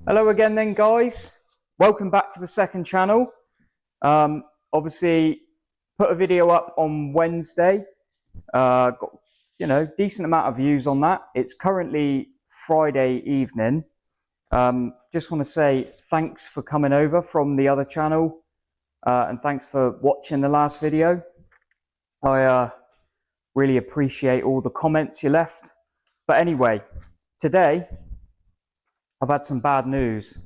Hello again then, guys. Welcome back to the second channel. Obviously put a video up on Wednesday. Got, decent amount of views on that. It's currently Friday evening. Just want to say thanks for coming over from the other channel, and thanks for watching the last video. I really appreciate all the comments you left. But anyway, today I've had some bad news.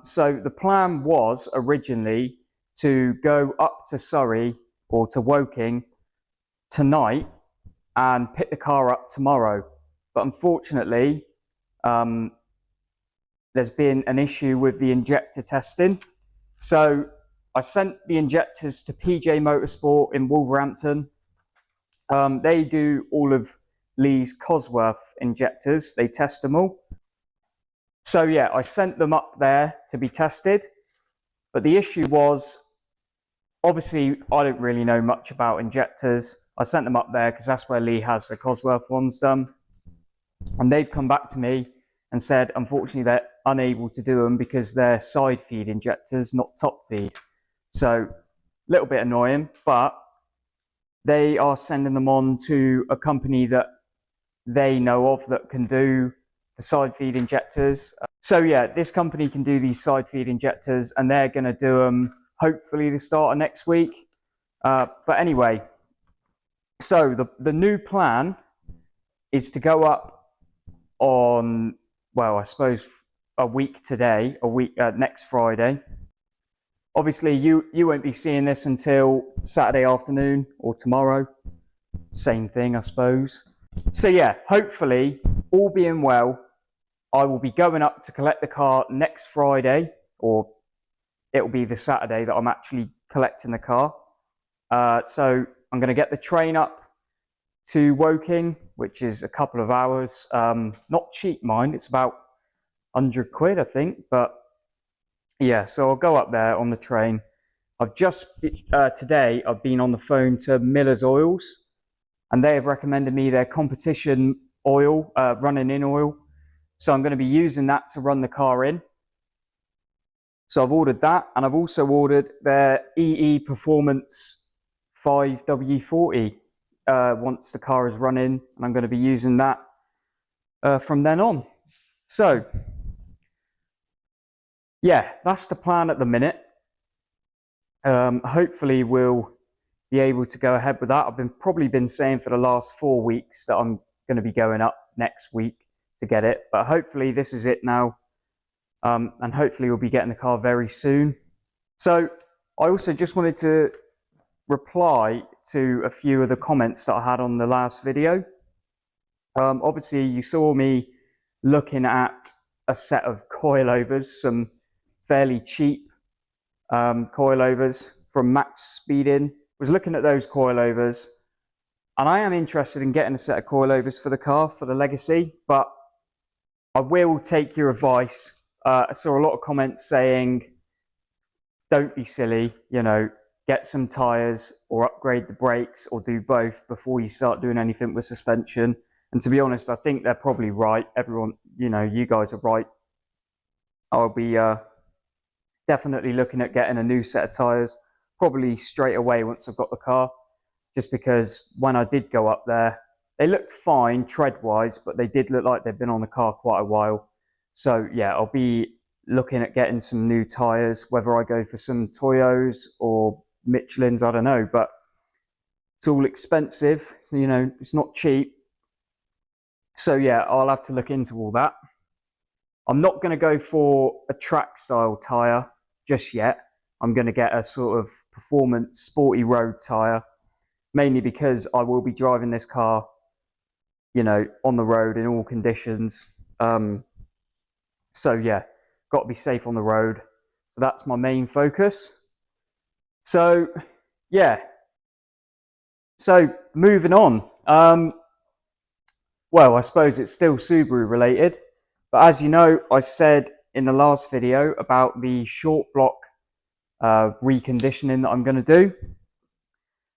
So the plan was originally to go up to Surrey or to Woking tonight and pick the car up tomorrow. But unfortunately, there's been an issue with the injector testing. So I sent the injectors to PJ Motorsport in Wolverhampton. They do all of Lee's Cosworth injectors. They test them all. So yeah, I sent them up there to be tested. But the issue was, obviously, I don't really know much about injectors. I sent them up there because that's where Lee has the Cosworth ones done. And they've come back to me and said, unfortunately, they're unable to do them because they're side feed injectors, not top feed. So a little bit annoying, but they are sending them on to a company that they know of that can do the side feed injectors. So yeah, this company can do these side feed injectors and they're going to do them hopefully the start of next week. But anyway, so the new plan is to go up on, well, I suppose a week today, next Friday. Obviously, you won't be seeing this until Saturday afternoon or tomorrow. Same thing, I suppose. So yeah, hopefully, all being well, I will be going up to collect the car next Friday, or it'll be the Saturday that I'm actually collecting the car. So I'm going to get the train up to Woking, which is a couple of hours. Not cheap, mind. It's about 100 quid, I think. But yeah, so I'll go up there on the train. I've just, today, I've been on the phone to Miller's Oils, and they have recommended me their competition oil, running in oil. So I'm going to be using that to run the car in. So I've ordered that, and I've also ordered their EE Performance 5W40 once the car is running, and I'm going to be using that from then on. So yeah, that's the plan at the minute. Hopefully we'll be able to go ahead with that. I've probably been saying for the last 4 weeks that I'm going to be going up next week to get it, but hopefully this is it now. And hopefully we'll be getting the car very soon. So I also just wanted to reply to a few of the comments that I had on the last video. Obviously you saw me looking at a set of coilovers, some fairly cheap coilovers from Max Speeding. Was looking at those coilovers, and I am interested in getting a set of coilovers for the car, for the Legacy, but I will take your advice. I saw a lot of comments saying, don't be silly, get some tyres or upgrade the brakes or do both before you start doing anything with suspension. And to be honest, I think they're probably right. Everyone, you guys are right. I'll be definitely looking at getting a new set of tyres, probably straight away once I've got the car, just because when I did go up there, they looked fine tread-wise, but they did look like they've been on the car quite a while. So yeah, I'll be looking at getting some new tyres, whether I go for some Toyos or Michelin's, I don't know, but it's all expensive, so, it's not cheap. So yeah, I'll have to look into all that. I'm not going to go for a track style tyre just yet. I'm going to get a sort of performance sporty road tyre, mainly because I will be driving this car, on the road in all conditions. So yeah, got to be safe on the road. So that's my main focus. So yeah. So moving on. Well, I suppose it's still Subaru related. But as you know, I said in the last video about the short block reconditioning that I'm going to do.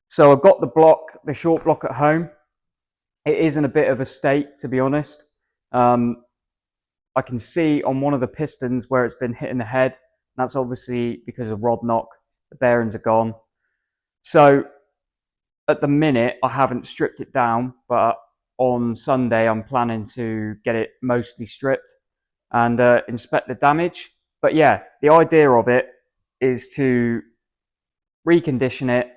So I've got the short block at home. It is in a bit of a state, to be honest. I can see on one of the pistons where it's been hitting the head. That's obviously because of rod knock. The bearings are gone. So at the minute, I haven't stripped it down, but on Sunday, I'm planning to get it mostly stripped and inspect the damage. But yeah, the idea of it is to recondition it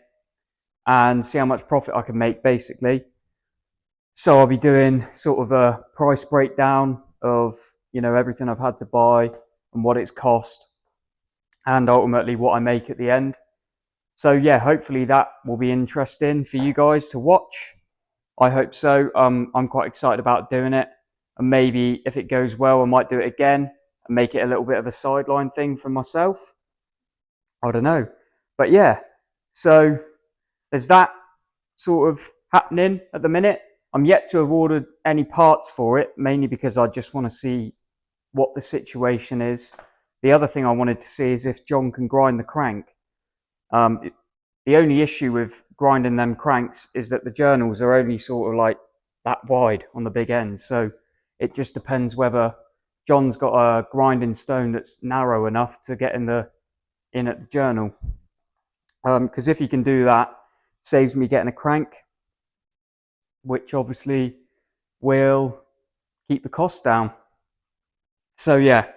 and see how much profit I can make, basically. So I'll be doing sort of a price breakdown of, you know, everything I've had to buy and what it's cost, and ultimately what I make at the end. So yeah, hopefully that will be interesting for you guys to watch. I hope so. I'm quite excited about doing it, and maybe if it goes well, I might do it again and make it a little bit of a sideline thing for myself. I don't know, but yeah. So there's that sort of happening at the minute. I'm yet to have ordered any parts for it, mainly because I just want to see what the situation is. The other thing I wanted to see is if John can grind the crank. The only issue with grinding them cranks is that the journals are only sort of like that wide on the big ends. So it just depends whether John's got a grinding stone that's narrow enough to get in at the journal. Because if he can do that, saves me getting a crank, which obviously will keep the cost down. So yeah,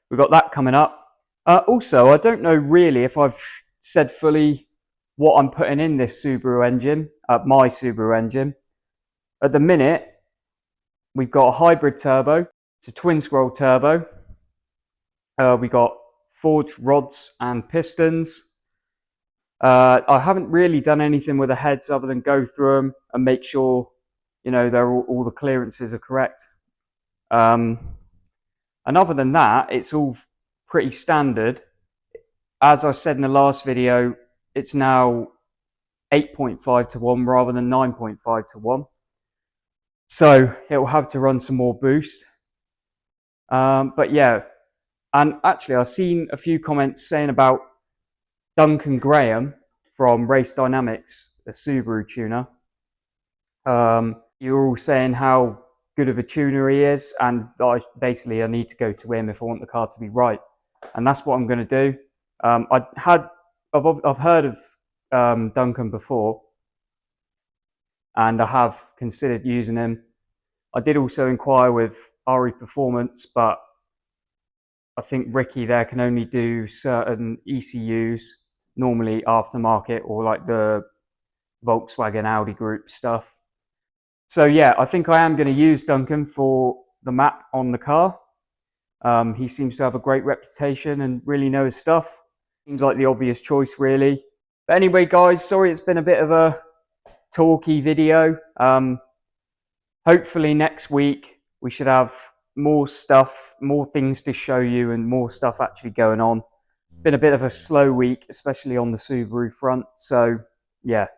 we've got that coming up. Also, I don't know really if I've said fully what I'm putting in this Subaru engine, my Subaru engine. At the minute, we've got a hybrid turbo. It's a twin scroll turbo. We got forged rods and pistons. I haven't really done anything with the heads other than go through them and make sure, you know, all the clearances are correct. And other than that, it's all pretty standard. As I said in the last video, it's now 8.5 to 1 rather than 9.5 to 1. So it will have to run some more boost. But yeah, and actually I've seen a few comments saying about Duncan Graham from Race Dynamics, the Subaru tuner. You're all saying how good of a tuner he is, and I need to go to him if I want the car to be right. And that's what I'm going to do. I've heard of Duncan before, and I have considered using him. I did also inquire with RE Performance, but I think Ricky there can only do certain ECUs, normally aftermarket or like the Volkswagen Audi group stuff. So yeah, I think I am going to use Duncan for the map on the car. He seems to have a great reputation and really know his stuff. Seems like the obvious choice, really. But anyway, guys, sorry it's been a bit of a talky video. Hopefully next week we should have more stuff, more things to show you, and more stuff actually going on. Been a bit of a slow week, especially on the Subaru front. So yeah,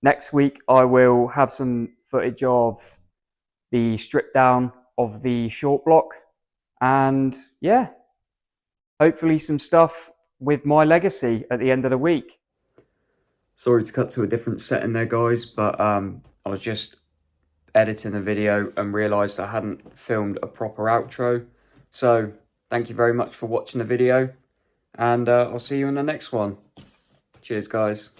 next week I will have some footage of the strip down of the short block, and yeah, hopefully some stuff with my legacy at the end of the week. Sorry to cut to a different setting there, guys, but I was just editing the video and realised I hadn't filmed a proper outro. So thank you very much for watching the video, and I'll see you in the next one. Cheers, guys.